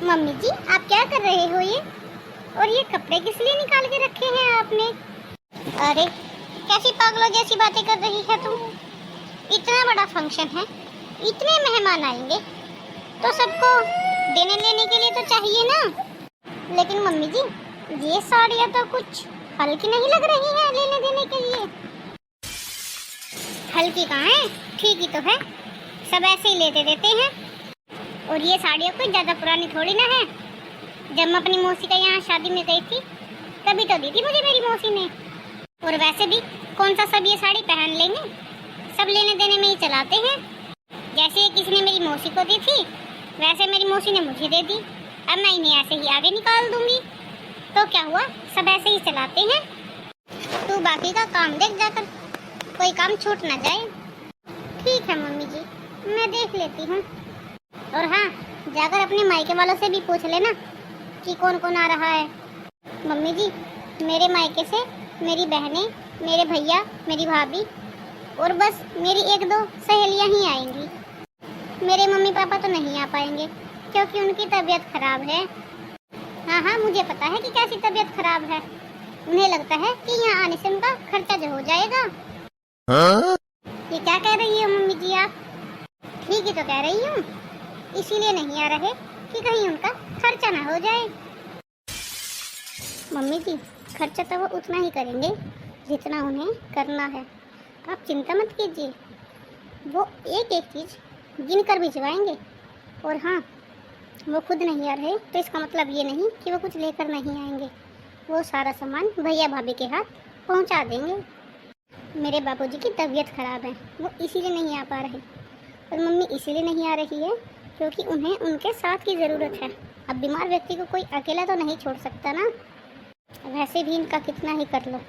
Mummy जी आप क्या कर रहे हो ये? और ये कपड़े किस लिए निकाल के रखे हैं आपने? अरे कैसी पागलों जैसी बातें कर रही है तुम। इतना बड़ा फंक्शन है, इतने मेहमान आएंगे तो सबको देने लेने के लिए तो चाहिए ना। लेकिन मम्मी जी ये साड़ियाँ तो कुछ हल्की नहीं लग रही हैं लेने देने के लिए। हल्की कहाँ है, ठीक ही तो है, सब ऐसे ही लेते देते हैं। और ये साड़ियाँ कोई ज़्यादा पुरानी थोड़ी ना है। जब मैं अपनी मौसी का यहाँ शादी में गई थी तभी तो दी थी मुझे मेरी मौसी ने। और वैसे भी कौन सा सब ये साड़ी पहन लेंगे, सब लेने देने में ही चलाते हैं। जैसे किसी ने मेरी मौसी को दी थी वैसे मेरी मौसी ने मुझे दे दी, अब मैं इन्हें ऐसे ही आगे निकाल दूंगी। तो क्या हुआ, सब ऐसे ही चलाते हैं। तू बाकी का काम देख जाकर, कोई काम छूट ना जाए। ठीक है मम्मी जी, मैं देख लेती हूँ। और हाँ, जाकर अपने मायके वालों से भी पूछ लेना कि कौन कौन आ रहा है। मम्मी जी मेरे मायके से मेरी बहनें, मेरे भैया, मेरी भाभी और बस मेरी एक दो सहेलियां ही आएंगी। मेरे मम्मी पापा तो नहीं आ पाएंगे क्योंकि उनकी तबीयत खराब है। हाँ हाँ मुझे पता है कि कैसी तबीयत खराब है। उन्हें लगता है कि यहाँ आने से उनका खर्चा जो हो जाएगा। हाँ? ये क्या कह रही है मम्मी जी आप? ठीक ही तो कह रही हूँ, इसीलिए नहीं आ रहे कि कहीं उनका खर्चा ना हो जाए। मम्मी जी खर्चा तो वो उतना ही करेंगे जितना उन्हें करना है, आप चिंता मत कीजिए। वो एक एक चीज़ गिन कर भिजवाएंगे। और हाँ, वो खुद नहीं आ रहे तो इसका मतलब ये नहीं कि वो कुछ लेकर नहीं आएंगे। वो सारा सामान भैया भाभी के हाथ पहुंचा देंगे। मेरे बापूजी की तबीयत खराब है, वो इसीलिए नहीं आ पा रहे। और मम्मी इसीलिए नहीं आ रही है क्योंकि उन्हें उनके साथ की ज़रूरत है। अब बीमार व्यक्ति को कोई अकेला तो नहीं छोड़ सकता ना। वैसे भी इनका कितना ही कर लो,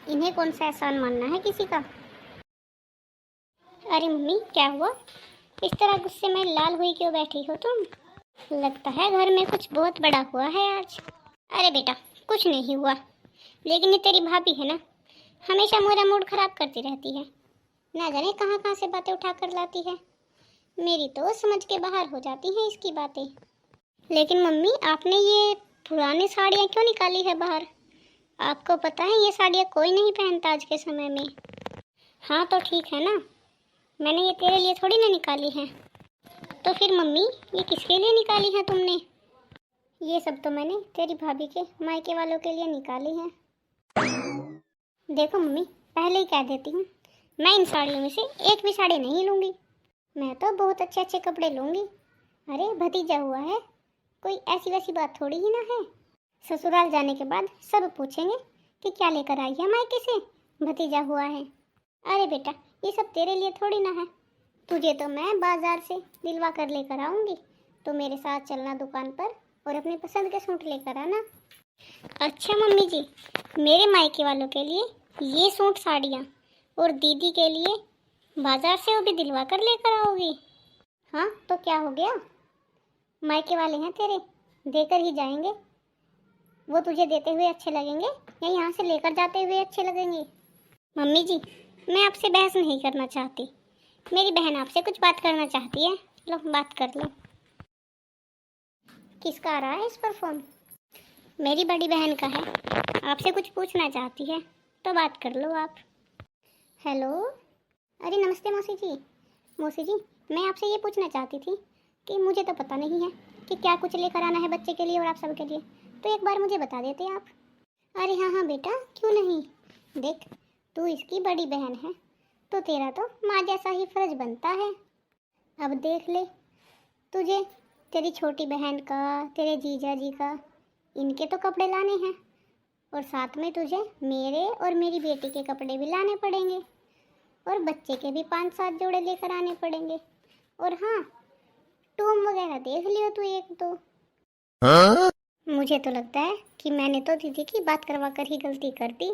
इन्हें कौन सा एहसान मानना है किसी का। अरे मम्मी क्या हुआ, इस तरह गुस्से में लाल हुई क्यों बैठी हो तुम? लगता है घर में कुछ बहुत बड़ा हुआ है आज। अरे बेटा कुछ नहीं हुआ, लेकिन ये तेरी भाभी है ना, हमेशा मेरा मूड खराब करती रहती है। ना जाने कहाँ कहाँ से बातें उठा कर लाती है। मेरी तो समझ के बाहर हो जाती हैं इसकी बातें। लेकिन मम्मी आपने ये पुरानी साड़ियाँ क्यों निकाली है बाहर? आपको पता है ये साड़ियाँ कोई नहीं पहनता आज के समय में। हाँ तो ठीक है ना, मैंने ये तेरे लिए थोड़ी ना निकाली है। तो फिर मम्मी ये किसके लिए निकाली है तुमने? ये सब तो मैंने तेरी भाभी के मायके वालों के लिए निकाली है। देखो मम्मी पहले ही कह देती हूँ, मैं इन साड़ियों में से एक भी साड़ी नहीं लूँगी। मैं तो बहुत अच्छे अच्छे कपड़े लूँगी। अरे भतीजा हुआ है, कोई ऐसी वैसी बात थोड़ी ही ना है। ससुराल जाने के बाद सब पूछेंगे कि क्या लेकर आई है मायके से, भतीजा हुआ है। अरे बेटा ये सब तेरे लिए थोड़ी ना है, तुझे तो मैं बाजार से दिलवा कर लेकर आऊँगी। तो मेरे साथ चलना दुकान पर और अपनी पसंद के सूट लेकर आना। अच्छा मम्मी जी, मेरे मायके वालों के लिए ये सूट साड़ियाँ और दीदी के लिए बाजार से वो भी दिलवा कर लेकर आओगी? हाँ तो क्या हो गया, मायके वाले हैं तेरे, देकर ही जाएंगे। वो तुझे देते हुए अच्छे लगेंगे या यहाँ से लेकर जाते हुए अच्छे लगेंगे? मम्मी जी मैं आपसे बहस नहीं करना चाहती, मेरी बहन आपसे कुछ बात करना चाहती है। लो बात कर लो। किसका आ रहा है इस पर फ़ोन? मेरी बड़ी बहन का है, आपसे कुछ पूछना चाहती है तो बात कर लो आप। हेलो, अरे नमस्ते मौसी जी। मौसी जी मैं आपसे ये पूछना चाहती थी कि मुझे तो पता नहीं है कि क्या कुछ लेकर आना है बच्चे के लिए और आप सबके लिए, तो एक बार मुझे बता देते आप। अरे हाँ हाँ बेटा क्यों नहीं, देख तू इसकी बड़ी बहन है तो तेरा तो माँ जैसा ही फर्ज बनता है। अब देख ले, तुझे तेरी छोटी बहन का, तेरे जीजा जी का, इनके तो कपड़े लाने हैं और साथ में तुझे मेरे और मेरी बेटी के कपड़े भी लाने पड़ेंगे और बच्चे के भी 5-7 जोड़े लेकर आने पड़ेंगे। और हाँ टूम वगैरह देख लियो तू एक तो। हाँ? मुझे तो लगता है कि मैंने तो दीदी की बात करवा कर ही गलती कर दी।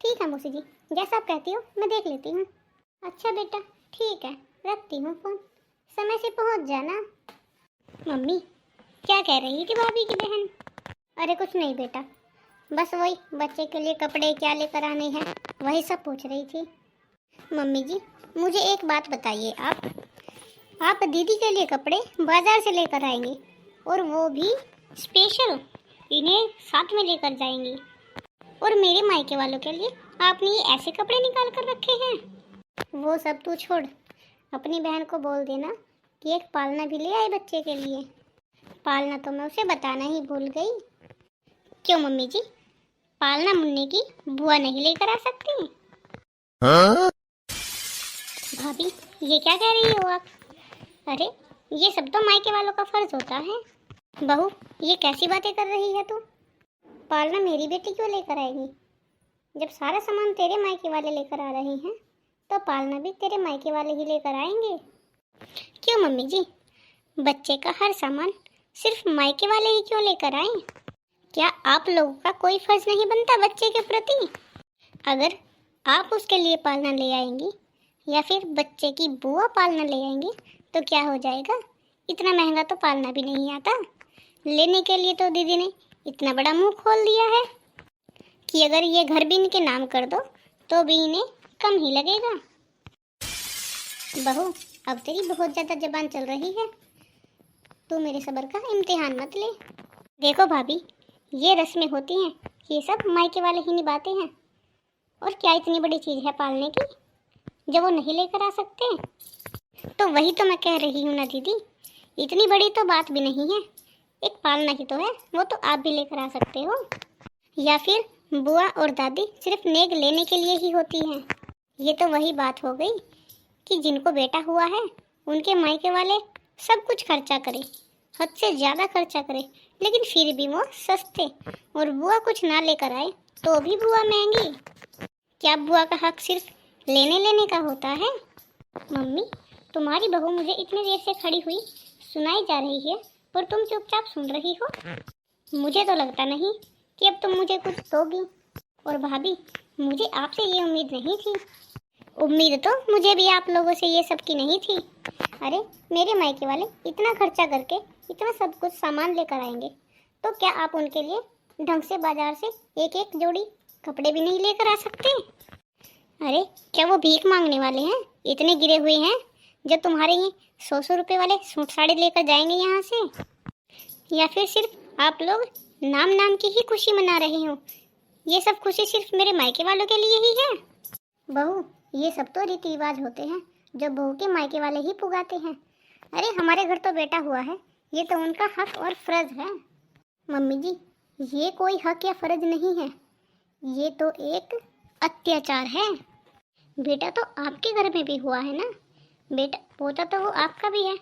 ठीक है मौसी जी, जैसा आप कहती हो मैं देख लेती हूँ। अच्छा बेटा ठीक है, रखती हूँ फ़ोन, समय से पहुँच जाना। मम्मी क्या कह रही थी भाभी की बहन? अरे कुछ नहीं बेटा, बस वही बच्चे के लिए कपड़े क्या लेकर आने हैं वही सब पूछ रही थी। मम्मी जी मुझे एक बात बताइए, आप दीदी के लिए कपड़े बाज़ार से लेकर आएंगी और वो भी स्पेशल। इन्हें साथ में लेकर जाएंगी। और मेरे मायके वालों के लिए आपने ये ऐसे कपड़े निकाल कर रखे हैं। वो सब तू छोड़, अपनी बहन को बोल देना कि एक पालना भी ले आए बच्चे के लिए। पालना तो मैं उसे बताना ही भूल गई। क्यों मम्मी जी, पालना मुन्ने की बुआ नहीं लेकर आ सकती? हाँ? भाभी ये क्या कह रही हो आप? अरे ये सब तो मायके वालों का फर्ज होता है। बहू ये कैसी बातें कर रही है तू? पालना मेरी बेटी क्यों लेकर आएगी? जब सारा सामान तेरे मायके वाले लेकर आ रहे हैं तो पालना भी तेरे मायके वाले ही लेकर आएंगे। क्यों मम्मी जी, बच्चे का हर सामान सिर्फ मायके वाले ही क्यों लेकर आए? क्या आप लोगों का कोई फर्ज नहीं बनता बच्चे के प्रति? अगर आप उसके लिए पालना ले आएंगी या फिर बच्चे की बुआ पालना ले आएंगी तो क्या हो जाएगा? इतना महंगा तो पालना भी नहीं आता। लेने के लिए तो दीदी ने इतना बड़ा मुंह खोल दिया है कि अगर ये घर भी इनके नाम कर दो तो भी इन्हें कम ही लगेगा। बहू अब तेरी बहुत ज़्यादा जबान चल रही है। तू मेरे सब्र का इम्तिहान मत ले। देखो भाभी, ये रस्में होती हैं, ये सब मायके वाले ही निभाते हैं। और क्या इतनी बड़ी चीज़ है पालने की जब वो नहीं लेकर आ सकते? तो वही तो मैं कह रही हूँ ना दीदी, इतनी बड़ी तो बात भी नहीं है। एक पालना ही तो है, वो तो आप भी लेकर आ सकते हो। या फिर बुआ और दादी सिर्फ नेक लेने के लिए ही होती हैं। ये तो वही बात हो गई कि जिनको बेटा हुआ है उनके मायके वाले सब कुछ खर्चा करें, हद से ज़्यादा खर्चा करें, लेकिन फिर भी वो सस्ते। और बुआ कुछ ना लेकर आए तो भी बुआ महंगी। क्या बुआ का हक सिर्फ लेने लेने का होता है? मम्मी तुम्हारी बहू मुझे इतनी देर से खड़ी हुई सुनाई जा रही है पर तुम चुपचाप सुन रही हो। मुझे तो लगता नहीं कि अब तुम मुझे कुछ दोगी। और भाभी मुझे आपसे ये उम्मीद नहीं थी। उम्मीद तो मुझे भी आप लोगों से ये सब की नहीं थी। अरे मेरे मायके वाले इतना खर्चा करके इतना सब कुछ सामान लेकर आएंगे तो क्या आप उनके लिए ढंग से बाजार से एक एक जोड़ी कपड़े भी नहीं लेकर आ सकते? अरे क्या वो भीख मांगने वाले हैं? इतने गिरे हुए हैं जो तुम्हारे ये 100 रुपए वाले सूट साड़ी लेकर जाएंगे यहाँ से? या फिर सिर्फ आप लोग नाम नाम की ही खुशी मना रहे हो? ये सब खुशी सिर्फ मेरे मायके वालों के लिए ही है? बहू ये सब तो रीति रिवाज होते हैं जो बहू के मायके वाले ही पुगाते हैं। अरे हमारे घर तो बेटा हुआ है, ये तो उनका हक और फर्ज है। मम्मी जी ये कोई हक या फर्ज नहीं है, ये तो एक अत्याचार है। बेटा तो आपके घर में भी हुआ है ना, बेटा पोता तो वो आपका भी है।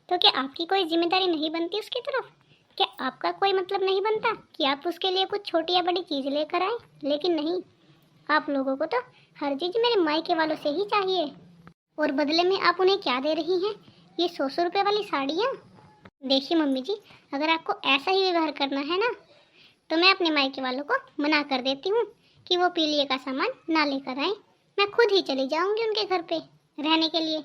तो क्या आपकी कोई जिम्मेदारी नहीं बनती उसकी तरफ? क्या आपका कोई मतलब नहीं बनता कि आप उसके लिए कुछ छोटी या बड़ी चीज़ लेकर आए? लेकिन नहीं, आप लोगों को तो हर चीज़ मेरे मायके वालों से ही चाहिए। और बदले में आप उन्हें क्या दे रही हैं? ये 100 रुपए वाली साड़ियाँ। देखिए मम्मी जी, अगर आपको ऐसा ही व्यवहार करना है ना तो मैं अपने मायके वालों को मना कर देती हूँ कि वो पीलिए का सामान ना लेकर आए। मैं खुद ही चली जाऊँगी उनके घर पे रहने के लिए।